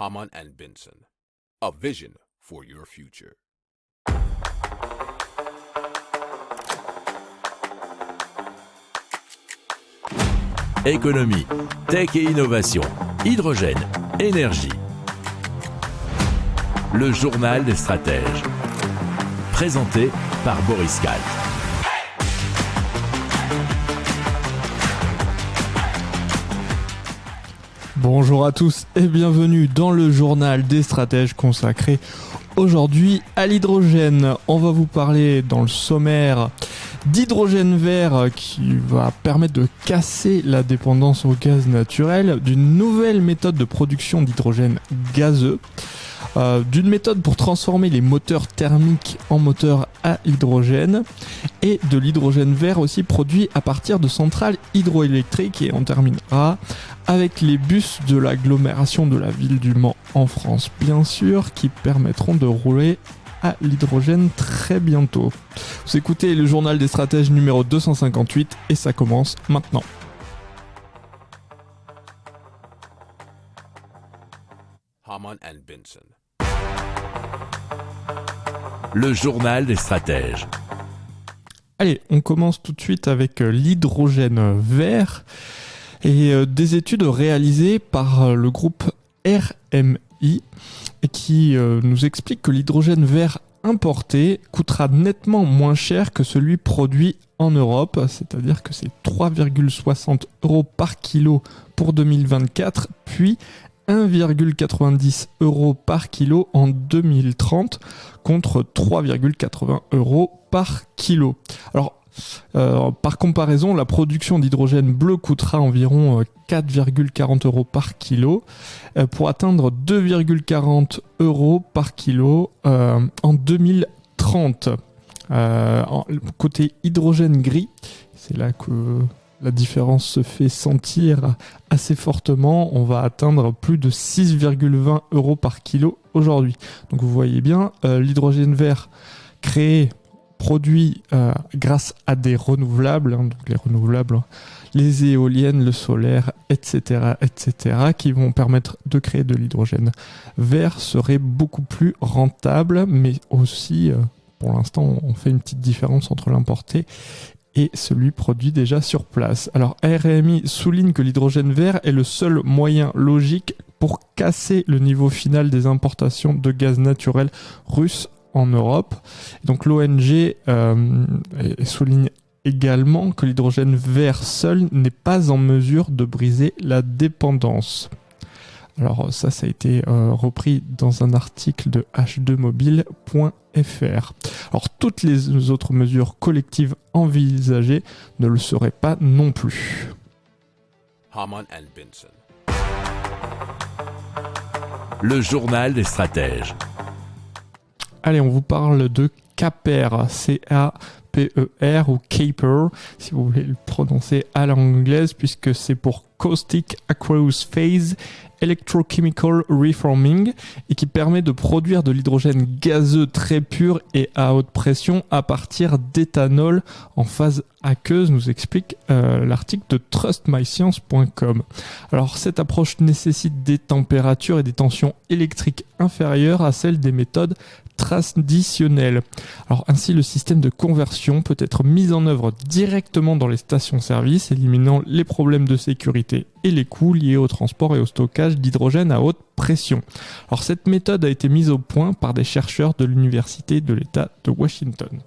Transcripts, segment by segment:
Hamann and Benson, a vision for your future. Économie, tech et innovation, hydrogène, énergie. Le journal des stratèges. Présenté par Boris Kalt. Bonjour à tous et bienvenue dans le journal des stratèges consacré aujourd'hui à l'hydrogène. On va vous parler dans le sommaire d'hydrogène vert qui va permettre de casser la dépendance au gaz naturel, d'une nouvelle méthode de production d'hydrogène gazeux, d'une méthode pour transformer les moteurs thermiques en moteurs à hydrogène et de l'hydrogène vert aussi produit à partir de centrales hydroélectriques. Et on terminera avec les bus de l'agglomération de la ville du Mans en France, bien sûr, qui permettront de rouler à l'hydrogène très bientôt. Vous écoutez le journal des stratèges numéro 258 et ça commence maintenant. Hamann and Benson. Le journal des stratèges. Allez, on commence tout de suite avec l'hydrogène vert et des études réalisées par le groupe RMI et qui nous expliquent que l'hydrogène vert importé coûtera nettement moins cher que celui produit en Europe, c'est-à-dire que c'est 3,60 € par kilo pour 2024, puis 1,90 € par kilo en 2030 contre 3,80 € par kilo. Alors, par comparaison, la production d'hydrogène bleu coûtera environ 4,40 € par kilo pour atteindre 2,40 € par kilo en 2030. Côté hydrogène gris, c'est là que la différence se fait sentir assez fortement. On va atteindre plus de 6,20 € par kilo aujourd'hui. Donc vous voyez bien, l'hydrogène vert produit grâce à des renouvelables, donc les renouvelables, les éoliennes, le solaire, etc., qui vont permettre de créer de l'hydrogène vert, serait beaucoup plus rentable, mais aussi, pour l'instant, on fait une petite différence entre l'importé et celui produit déjà sur place. Alors RMI souligne que l'hydrogène vert est le seul moyen logique pour casser le niveau final des importations de gaz naturel russe en Europe. Donc l'ONG souligne également que l'hydrogène vert seul n'est pas en mesure de briser la dépendance. Alors ça a été repris dans un article de h2mobile.fr. Alors toutes les autres mesures collectives envisagées ne le seraient pas non plus. Hamann and Benson. Le journal des stratèges. Allez, on vous parle de CAPER, C-A-P-E-R ou CAPER, si vous voulez le prononcer à l'anglaise, puisque c'est pour Caustic Aqueous Phase Electrochemical Reforming et qui permet de produire de l'hydrogène gazeux très pur et à haute pression à partir d'éthanol en phase aqueuse, nous explique l'article de trustmyscience.com. Alors cette approche nécessite des températures et des tensions électriques inférieures à celles des méthodes traditionnelles. Alors ainsi le système de conversion peut être mis en œuvre directement dans les stations-service, éliminant les problèmes de sécurité et les coûts liés au transport et au stockage d'hydrogène à haute pression. Alors cette méthode a été mise au point par des chercheurs de l'université de l'État de Washington.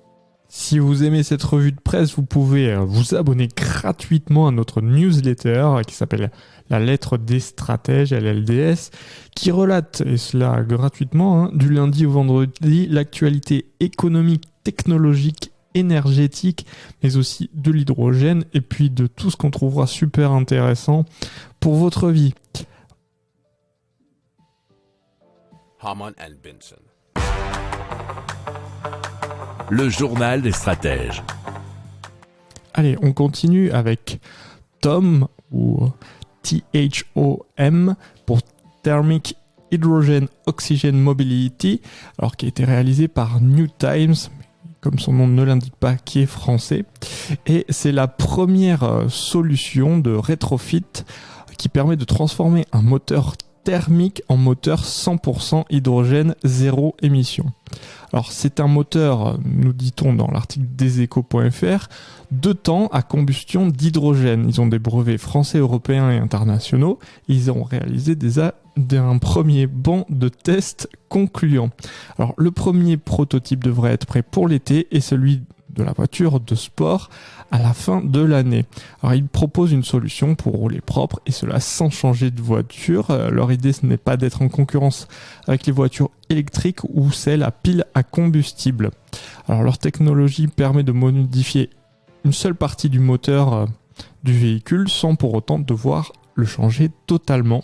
Si vous aimez cette revue de presse, vous pouvez vous abonner gratuitement à notre newsletter qui s'appelle La Lettre des Stratèges, LLDS, qui relate, et cela gratuitement, du lundi au vendredi, l'actualité économique, technologique, énergétique, mais aussi de l'hydrogène, et puis de tout ce qu'on trouvera super intéressant pour votre vie. Hamann and Benson. Le journal des stratèges. Allez, on continue avec THOM, ou THOM, pour Thermic Hydrogen Oxygen Mobility, alors qui a été réalisé par New Times, comme son nom ne l'indique pas, qui est français. Et c'est la première solution de rétrofit qui permet de transformer un moteur thermique en moteur 100% hydrogène, zéro émission. Alors c'est un moteur, nous dit-on dans l'article deséchos.fr, 2 temps à combustion d'hydrogène. Ils ont des brevets français, européens et internationaux. Ils ont réalisé un premier banc de tests concluant. Alors le premier prototype devrait être prêt pour l'été et celui de la voiture de sport à la fin de l'année. Alors ils proposent une solution pour rouler propre et cela sans changer de voiture. Leur idée ce n'est pas d'être en concurrence avec les voitures électriques ou celles à pile à combustible. Alors leur technologie permet de modifier une seule partie du moteur du véhicule sans pour autant devoir le changer totalement.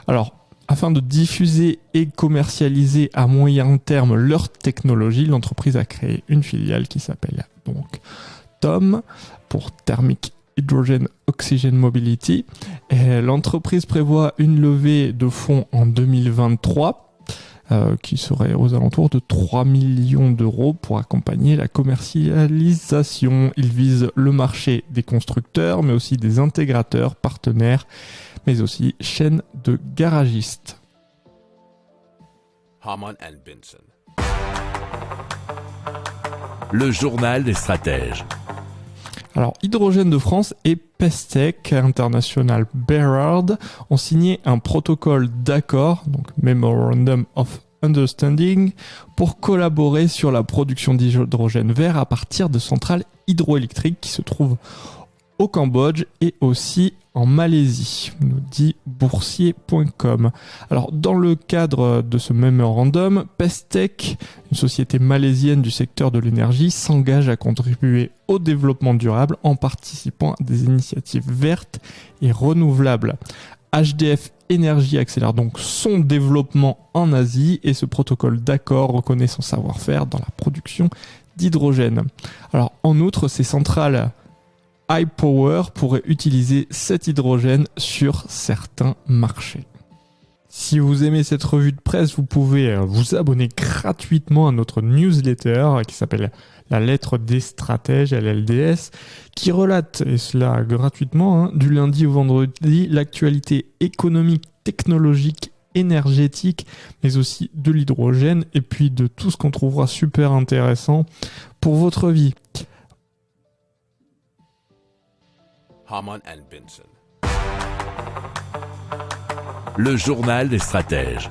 Alors afin de diffuser et commercialiser à moyen terme leur technologie, l'entreprise a créé une filiale qui s'appelle donc THOM pour Thermic Hydrogen Oxygen Mobility. Et l'entreprise prévoit une levée de fonds en 2023 qui serait aux alentours de 3 millions d'euros pour accompagner la commercialisation. Ils visent le marché des constructeurs, mais aussi des intégrateurs, partenaires, mais aussi chaînes de garagistes. Harman & Benson. Le journal des stratèges. Alors, Hydrogène de France et Pestec International Berhard ont signé un protocole d'accord, donc Memorandum of Understanding, pour collaborer sur la production d'hydrogène vert à partir de centrales hydroélectriques qui se trouvent au Cambodge et aussi en Malaisie, nous dit boursier.com. Alors, dans le cadre de ce mémorandum, Pestec, une société malaisienne du secteur de l'énergie, s'engage à contribuer au développement durable en participant à des initiatives vertes et renouvelables. HDF Énergie accélère donc son développement en Asie et ce protocole d'accord reconnaît son savoir-faire dans la production d'hydrogène. Alors, en outre, ces centrales High Power pourrait utiliser cet hydrogène sur certains marchés. Si vous aimez cette revue de presse, vous pouvez vous abonner gratuitement à notre newsletter qui s'appelle La Lettre des Stratèges, LLDS, qui relate, et cela gratuitement, du lundi au vendredi, l'actualité économique, technologique, énergétique, mais aussi de l'hydrogène et puis de tout ce qu'on trouvera super intéressant pour votre vie. Harman & Benson. Le journal des stratèges.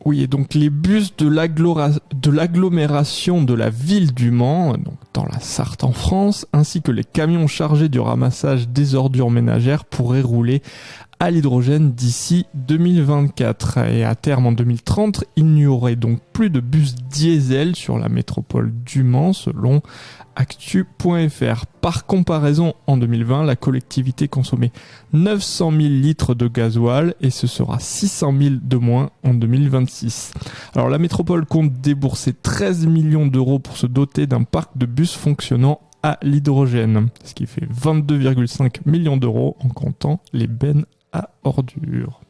Oui, et donc les bus de l'agglomération de la ville du Mans, donc dans la Sarthe en France, ainsi que les camions chargés du ramassage des ordures ménagères pourraient rouler à l'hydrogène d'ici 2024. Et à terme en 2030, il n'y aurait donc plus de bus diesel sur la métropole du Mans, selon actu.fr. Par comparaison, en 2020, la collectivité consommait 900 000 litres de gasoil et ce sera 600 000 de moins en 2026. Alors la métropole compte débourser 13 millions d'euros pour se doter d'un parc de bus fonctionnant à l'hydrogène, ce qui fait 22,5 millions d'euros en comptant les bennes à ordures.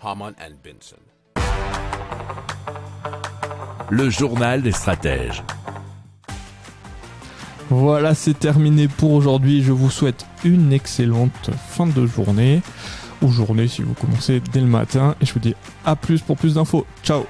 Harman & Benson. Le journal des stratèges. Voilà, c'est terminé pour aujourd'hui. Je vous souhaite une excellente fin de journée, ou journée si vous commencez dès le matin. Et je vous dis à plus pour plus d'infos. Ciao!